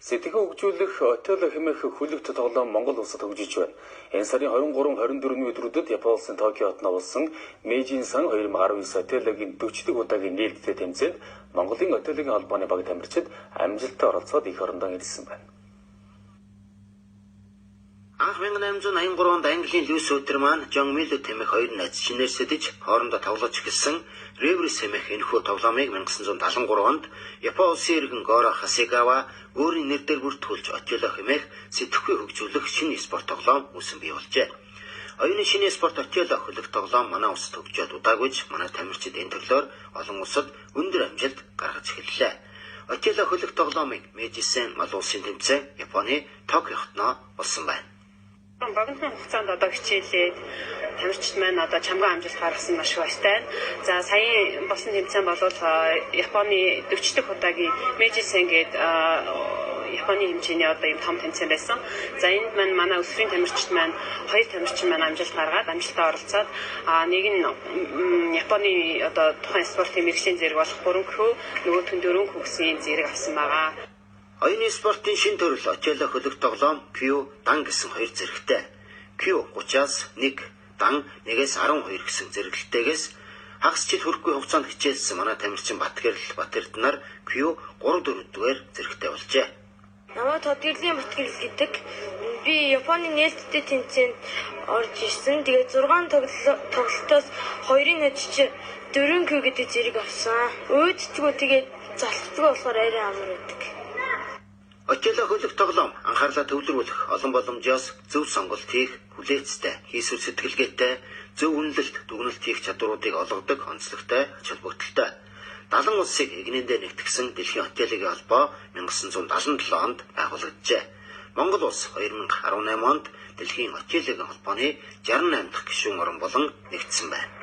Сэтгэн хөгжүүлэх отел хэмээх хүлэгт тоглоом Монгол улсад хөгжиж байна. Энэ сарын 23-24 өдрүүдэд Японы улсын Токиод навсан Мэйжин сан 2019 отелийн 40 удаагийн нээлттэй тэмцээнд Монголын отелийн холбооны баг тамирчид амжилттай оролцоод их орондоо ирсэн байна. Анх 1883 онд Английн Льюис Өтер маань Жон Миллет хэмээх хоёр найз шинээр сэдэж хоорондоо тоглож эхэлсэн Реврис хэмээх энэхүү тоглоомыг 1973 онд Японы улсын иргэн Горо Хасигава өөрийн нэрээр бүртгүүлж отело хэмээх сэтгэхүй хөгжүүлэх шинэ спорт тоглоом үүсэн бий болжээ. Оюуны шинэ спорт отело хөлөх тоглоом манай улсад хөгжөөд удаагүйж манай тамирчид энэ төрлөөр олон улсад өндөр амжилт гаргаж эхэллээ. Отело хөлөх тоглоомыг Мэйжин мал улсын тэмцээн Японы Токио хотноо болсон байна. Богино хугацаанд одоо хичээлээд тамирчид маань одоо чамгаа амжилт гаргасан маш их баяртай. За саяын болсон тэмцээн бол Японы 40 дахь удаагийн Мэйжин гээд Японы хэмжээний одоо ийм том тэмцээн байсан. За энд маань манай өсвөрийн тамирчид маань хоёр тамирчин маань амжилт гаргаад амжилтаа оролцоод нэг нь Японы одоо тухайн спортын мэргэжлийн зэрэг болох 3 хөө нөгөөх нь 4 хөгсийн зэрэг авсан байгаа. Оюуны спортын шинэ төрөл отело хөлөх тоглоом Q дан гэсэн хоёр зэрэгтэй. Q 30-аас 1, дан 1-ээс 12 гэсэн зэрэглэлтэйгээс хагас жил хүрэхгүй хугацаанд хичээлсэн манай тамирчин Батгэрэл Батэрд нар Q 3-4-дүгээр зэрэгтэй болжээ. Намайг Тодгэрлийн Батгэрэл гэдэг. Би Японы нээлттэй тэмцээнд орж ирсэн. Тэгээд 6 тоглолтоос 2-ыг нэжиж 4Q гэдэг зэрэг авсан. Өөдчгөө тэгээд залтцгаа болохоор арай амар байдаг. Отело хөлөх тоглоом анхаарлаа төвлөрүүлэх олон боломжоос зөв сонголт хийх, хүлээцтэй, хийсвэр сэтгэлгээтэй, зөв үнэлэлт, дүгнэлт хийх чадваруудыг олгодог онцлогтой ач холбогдолтой. 70 улсыг эгнээндээ нэгтгэсэн дэлхийн отелын холбоо 1977 онд байгуулагджээ. Монгол улс 2018 онд дэлхийн отелын холбооны 68 дахь гишүүн орон болон нэгдсэн байна.